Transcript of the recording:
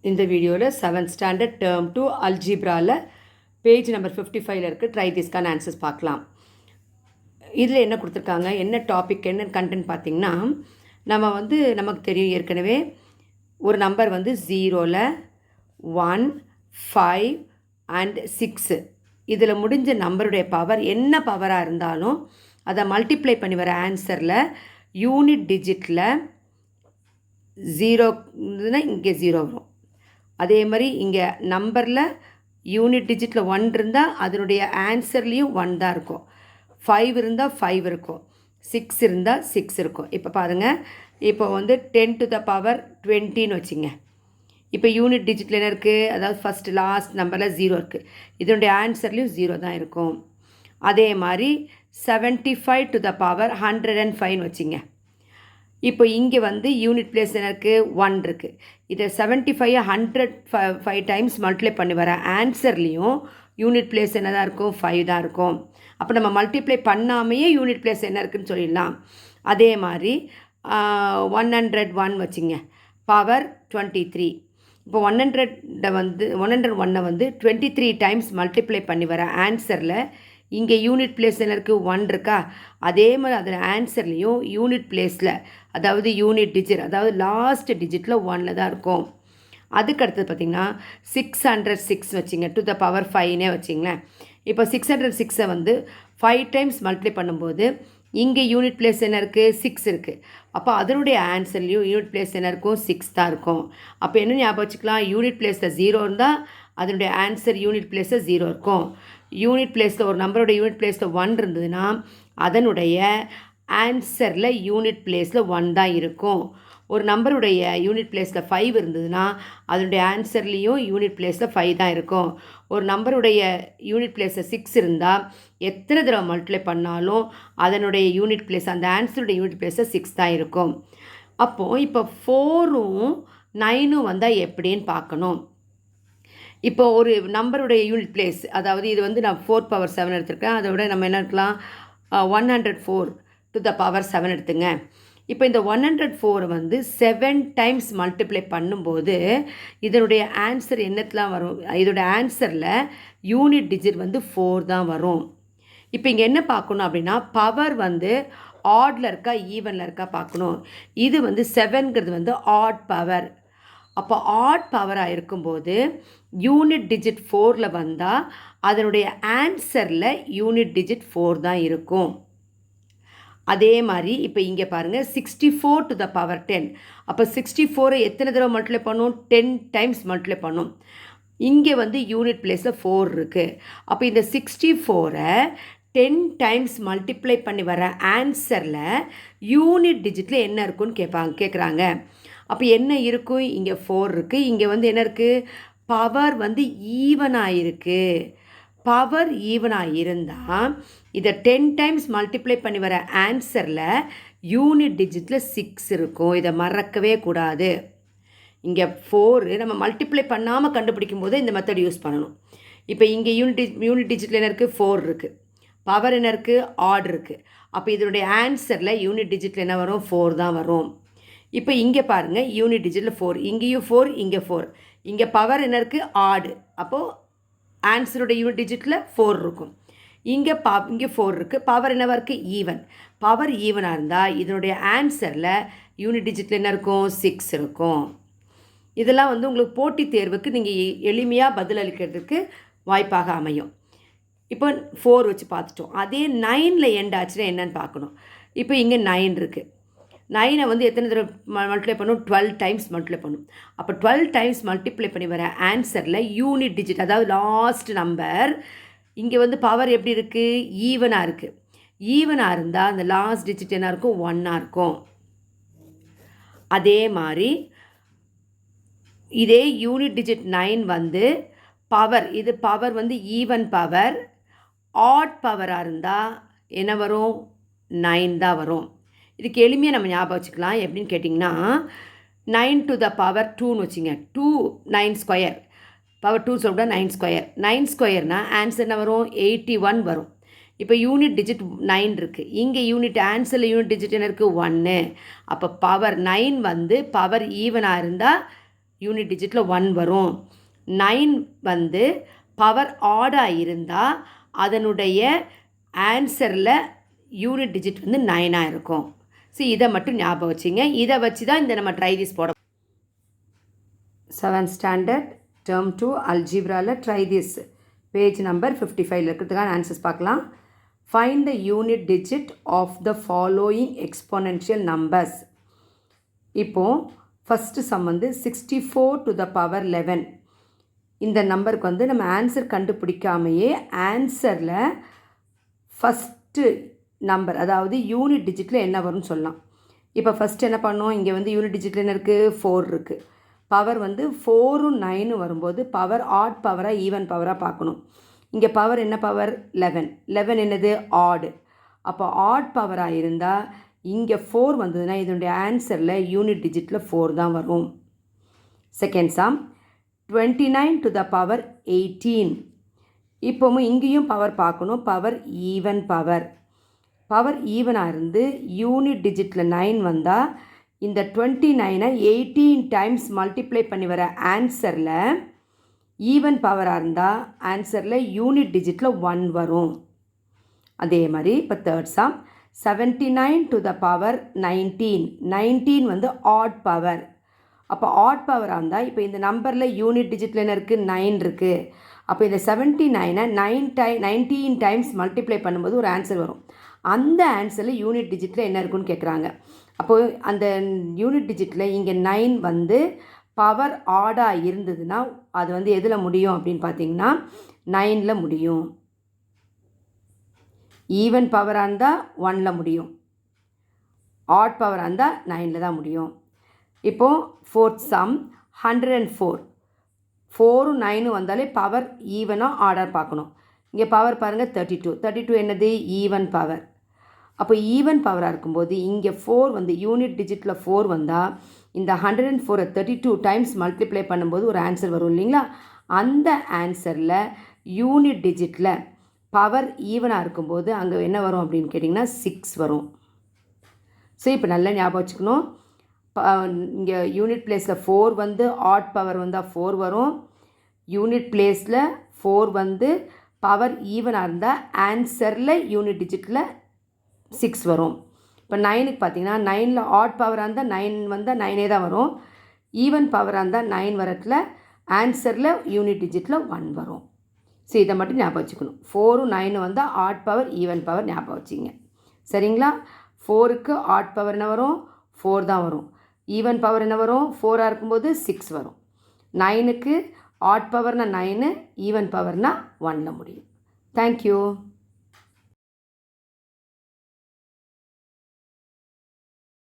இந்த வீடியோவில் 7th standard term 2 அல்ஜிப்ராவில் பேஜ் நம்பர் 55 இருக்குது. ட்ரை திஸ்க்கான ஆன்சர்ஸ் பார்க்கலாம். இதில் என்ன கொடுத்துருக்காங்க, என்ன டாபிக், என்ன கண்டென்ட் பார்த்திங்கன்னா, நமக்கு தெரியும் ஏற்கனவே ஒரு நம்பர் 0ல் 1 5 அண்ட் 6 இதில் முடிஞ்ச நம்பருடைய பவர் என்ன பவராக இருந்தாலும் அதை மல்டிப்ளை பண்ணி வர ஆன்சரில் யூனிட் டிஜிட்டில் 0 இங்கே 0 வரும். அதே மாதிரி இங்கே நம்பரில் யூனிட் டிஜிட்டில் 1 இருந்தால் அதனுடைய ஆன்சர்லேயும் 1 தான் இருக்கும். 5 இருந்தால் 5 இருக்கும், 6 இருந்தால் 6 இருக்கும். இப்போ பாருங்கள், இப்போ 10 to the power 20ன்னு வச்சுங்க. இப்போ யூனிட் டிஜிட்டில் என்ன இருக்குது, அதாவது ஃபஸ்ட் லாஸ்ட் நம்பரில் 0 இருக்குது, இதனுடைய ஆன்சர்லேயும் 0 தான் இருக்கும். அதே மாதிரி 75 to the power 105ன்னு வச்சுங்க. இப்போ இங்கே யூனிட் பிளேஸ் என்ன இருக்குது, 1 இருக்குது. இதை 75 105 டைம்ஸ் மல்டிப்ளை பண்ணி வர ஆன்சர்லேயும் யூனிட் பிளேஸ் என்ன தான் இருக்கும், 5 தான் இருக்கும். அப்போ நம்ம மல்டிப்ளை பண்ணாமையே யூனிட் பிளேஸ் என்ன இருக்குதுன்னு சொல்லிடலாம். அதே மாதிரி 101 வச்சுங்க, பவர் 23. இப்போ 101 23 டைம்ஸ் மல்டிப்ளை பண்ணி வர ஆன்சரில் இங்கே யூனிட் பிளேஸ் என்ன இருக்குது, 1 இருக்கா. அதே மாதிரி அதில் ஆன்சர்லேயும் யூனிட் பிளேஸில், அதாவது யூனிட் டிஜிட், அதாவது லாஸ்ட் டிஜிட்டில் 1 தான் இருக்கும். அதுக்கு அடுத்தது பார்த்திங்கன்னா 606 வச்சிங்க, டு த பவர் 5னே வச்சிங்களேன். இப்போ 606 5 டைம்ஸ் மல்டிப்ளை பண்ணும்போது இங்கே யூனிட் பிளேஸ் என்ன இருக்குது, 6 இருக்குது. அப்போ அதனுடைய ஆன்சர்லேயும் யூனிட் பிளேஸ் என்ன இருக்கும், 6 தான் இருக்கும். அப்போ என்ன ஞாபகம் வச்சுக்கலாம், யூனிட் பிளேஸில் 0 இருந்தால் அதனுடைய ஆன்சர் யூனிட் பிளேஸில் 0 இருக்கும். யூனிட் பிளேஸில் ஒரு நம்பரோட யூனிட் பிளேஸில் 1 இருந்ததுன்னா அதனுடைய ஆன்சரில் யூனிட் பிளேஸில் 1 தான் இருக்கும். ஒரு நம்பருடைய யூனிட் பிளேஸில் 5 இருந்ததுன்னா அதனுடைய ஆன்சர்லேயும் யூனிட் பிளேஸில் 5 தான் இருக்கும். ஒரு நம்பருடைய யூனிட் பிளேஸில் 6 இருந்தால் எத்தனை தடவை மல்டிப்ளை பண்ணாலும் அதனுடைய யூனிட் பிளேஸ், அந்த ஆன்சருடைய யூனிட் பிளேஸில் 6 தான் இருக்கும். அப்போது இப்போ 4ம் 9ம் வந்தால் எப்படின்னு பார்க்கணும். இப்போ ஒரு நம்பருடைய யூனிட் பிளேஸ், அதாவது இது நான் 4 power 7 எடுத்திருக்கேன். அதை விட நம்ம என்ன எடுக்கலாம், 104 to the power 7 எடுத்துங்க. இப்போ இந்த 104 7 டைம்ஸ் மல்டிப்ளை பண்ணும்போது இதனுடைய ஆன்சர் என்னத்தெலாம் வரும், இதோடைய ஆன்சரில் யூனிட் டிஜிட் 4 தான் வரும். இப்போ இங்கே என்ன பார்க்கணும் அப்படின்னா, பவர் ஆடில் இருக்கா ஈவனில் இருக்கா பார்க்கணும். இது 7ங்கிறது ஆட் பவர். அப்போ ஆட் பவராக இருக்கும்போது யூனிட் டிஜிட் 4ல் வந்தால் அதனுடைய ஆன்சரில் யூனிட் டிஜிட் 4 தான் இருக்கும். அதே மாதிரி இப்போ இங்கே பாருங்கள், 64 to the power 10. அப்போ 64 எத்தனை தடவை மல்டிப்ளை பண்ணும், 10 டைம்ஸ் மல்டிப்ளை பண்ணும். இங்கே யூனிட் பிளேஸில் 4 இருக்குது. அப்போ இந்த 64 10 டைம்ஸ் மல்டிப்ளை பண்ணி வர ஆன்சரில் யூனிட் டிஜிட்டில் என்ன இருக்குன்னு கேட்குறாங்க. அப்போ என்ன இருக்கும், இங்கே 4 இருக்குது, இங்கே என்ன இருக்குது, பவர் ஈவனாக இருக்குது. பவர் ஈவனாக இருந்தால் இதை 10 டைம்ஸ் மல்டிப்ளை பண்ணி வர ஆன்சரில் யூனிட் டிஜிட்டில் 6 இருக்கும். இதை மறக்கவே கூடாது. இங்கே 4 நம்ம மல்டிப்ளை பண்ணாமல் கண்டுபிடிக்கும் போது இந்த மெத்தட் யூஸ் பண்ணணும். இப்போ இங்கே யூனிட் டிஜிட்டில் என்ன இருக்குது, 4 இருக்குது, பவர் என்ன இருக்குது, ஆட் இருக்குது. அப்போ இதனுடைய ஆன்சரில் யூனிட் டிஜிட்டில் என்ன வரும், 4 தான் வரும். இப்போ இங்கே பாருங்கள், யூனிட் டிஜிட்டில் 4, இங்கேயும் 4, இங்கே 4, இங்கே பவர் என்ன இருக்குது, ஆடு. அப்போது ஆன்சருடைய யூனிட் டிஜிட்டில் 4 இருக்கும். இங்கே 4 இருக்குது, பவர் என்னவாக இருக்குது, ஈவன். பவர் ஈவனாக இருந்தால் இதனுடைய ஆன்சரில் யூனிட் டிஜிட்டில் என்ன இருக்கும், 6 இருக்கும். இதெல்லாம் உங்களுக்கு போட்டித் தேர்வுக்கு நீங்கள் எளிமையாக பதிலளிக்கிறதுக்கு வாய்ப்பாக அமையும். இப்போ 4 வச்சு பார்த்துட்டோம். அதே 9ல் எண்ட் ஆச்சுன்னா என்னன்னு பார்க்கணும். இப்போ இங்கே 9 இருக்குது. 9 எத்தனை தடவை மல்டிப்ளை பண்ணும், 12 டைம்ஸ் மல்டிப்ளை பண்ணும். அப்போ 12 டைம்ஸ் மல்டிப்ளை பண்ணி வர ஆன்சரில் யூனிட் டிஜிட், அதாவது லாஸ்ட் நம்பர், இங்கே பவர் எப்படி இருக்குது, ஈவனாக இருக்குது. ஈவனாக இருந்தால் அந்த லாஸ்ட் டிஜிட் என்ன இருக்கும், 1ஆக இருக்கும். அதே மாதிரி இதே யூனிட் டிஜிட் 9 பவர், இது பவர் ஈவன் பவர். ஆட் பவராக இருந்தால் என்ன வரும், 9 தான் வரும். இதுக்கு எளிமையாக நம்ம ஞாபகம் வச்சுக்கலாம். எப்படின்னு கேட்டிங்கன்னா, 9 to the power 2ன்னு வச்சுங்க. 2 9 ஸ்கொயர், பவர் 2 சொல்லிட்டா 9 ஸ்கொயர். 9 ஸ்கொயர்னால் ஆன்சர் என்ன வரும், 81 வரும். இப்போ யூனிட் டிஜிட் 9 இருக்குது, இங்கே யூனிட் ஆன்சரில் யூனிட் டிஜிட் என்ன இருக்குது, 1. அப்போ பவர் 9 பவர் ஈவனாக இருந்தால் யூனிட் டிஜிட்டில் 1 வரும். 9 வந்து பவர் ஆடாக இருந்தால் அதனுடைய ஆன்சரில் யூனிட் டிஜிட் வந்து 9ஆக இருக்கும். ஸோ இதை மட்டும் ஞாபகம் வச்சுங்க. இதை வச்சு தான் இந்த நம்ம ட்ரை திஸ் போட 7th ஸ்டாண்டர்ட் டேர்ம் 2 அல்ஜிப்ராவில் ட்ரை திஸ் பேஜ் நம்பர் 55 இருக்கிறதுக்கான ஆன்சர்ஸ் பார்க்கலாம். Find the unit digit of the following exponential numbers. இப்போது ஃபஸ்ட்டு சம் வந்து 64 to the power 11. இந்த நம்பருக்கு வந்து நம்ம ஆன்சர் கண்டுபிடிக்காமையே ஆன்சரில் ஃபஸ்ட்டு நம்பர் அதாவது யூனிட் டிஜிட்டில் என்ன வரும்னு சொல்லலாம். இப்போ ஃபஸ்ட்டு என்ன பண்ணோம், இங்கே வந்து யூனிட் டிஜிட்டில் என்ன இருக்குது, 4 இருக்குது. பவர் வந்து 4ம் 9ம் வரும்போது பவர் ஆட் பவராக ஈவன் பவராக பார்க்கணும். இங்கே பவர் என்ன பவர் 11. 11 என்னது ஆடு. அப்போ ஆட் பவராக இருந்தால் இங்கே 4 வந்ததுன்னா இதனுடைய ஆன்சரில் யூனிட் டிஜிட்டில் 4 தான் வரும். Second sum 29 to the power 18. இப்போவும் இங்கேயும் பவர் பார்க்கணும். Power even power. பவர் ஈவனாக இருந்து யூனிட் டிஜிட்டில் 9 வந்தால் இந்த 29ஐ 18 டைம்ஸ் மல்டிப்ளை பண்ணி வர ஆன்சரில் ஈவன் பவராக இருந்தால் ஆன்சரில் யூனிட் டிஜிட்டில் 1 வரும். அதே மாதிரி இப்போ third sum 79 to the power 19. 19 வந்து ஆட் பவர். அப்போ ஆட் பவராக இருந்தால் இப்போ இந்த நம்பரில் யூனிட் டிஜிட்டில் என்ன இருக்குது, 9 இருக்குது. அப்போ இந்த 79ஐ 19 டைம்ஸ் மல்டிப்ளை பண்ணும்போது ஒரு ஆன்சர் வரும். அந்த ஆன்சரில் யூனிட் டிஜிட்டில் என்ன இருக்குன்னு கேட்குறாங்க. அப்போது அந்த யூனிட் டிஜிட்டில் இங்கே 9 வந்து பவர் ஆடாக இருந்ததுன்னா அது வந்து எதில் முடியும் அப்படின்னு பார்த்தீங்கன்னா 9ல் முடியும். ஈவன் பவராக இருந்தால் 1ல் முடியும். ஆட் பவராக இருந்தால் 9ல் தான் முடியும். இப்போது ஃபோர்த் சம் 104. 4ம் 9ம் வந்தாலே பவர் ஈவனாக ஆர்டர் பார்க்கணும். இங்கே பவர் பாருங்கள் 32. 32 என்னது ஈவன் பவர். அப்போ ஈவன் பவராக இருக்கும்போது இங்கே 4 வந்து யூனிட் டிஜிட்டில் 4 வந்தால் இந்த 104 32 டைம்ஸ் மல்டிப்ளை பண்ணும்போது ஒரு ஆன்சர் வரும் இல்லைங்களா. அந்த ஆன்சரில் யூனிட் டிஜிட்டில் பவர் ஈவனாக இருக்கும்போது அங்கே என்ன வரும் அப்படின்னு கேட்டிங்கன்னா 6 வரும். ஸோ இப்போ நல்லா ஞாபகம் வச்சுக்கணும். இங்கே யூனிட் பிளேஸில் 4 வந்து ஆட் பவர் வந்தால் 4 வரும். யூனிட் பிளேஸில் 4 வந்து பவர் ஈவனாக இருந்தால் ஆன்சரில் யூனிட் டிஜிட்டில் 6 வரும். இப்போ 9க்கு பார்த்தீங்கன்னா 9ல் ஆட் பவராக இருந்தால் 9 வந்தால் 9ஏ தான் வரும். ஈவன் பவராக இருந்தால் 9 வரத்தில் ஆன்சரில் யூனிட் டிஜிட்டில் 1 வரும். ஸோ இதை மட்டும் ஞாபகம் வச்சுக்கணும். 4ம் 9ம் வந்தால் ஆட் பவர் ஈவன் பவர் ஞாபகம் வச்சுங்க. சரிங்களா. 4க்கு ஆட் பவர் என்ன வரும், 4 தான் வரும். ஈவன் பவர் என்ன வரும், 4ஆக இருக்கும்போது 6 வரும். 9க்கு ஆட் பவர்னால் 9, ஈவன் பவர்னால் 1ல் முடியும். தேங்க்யூ.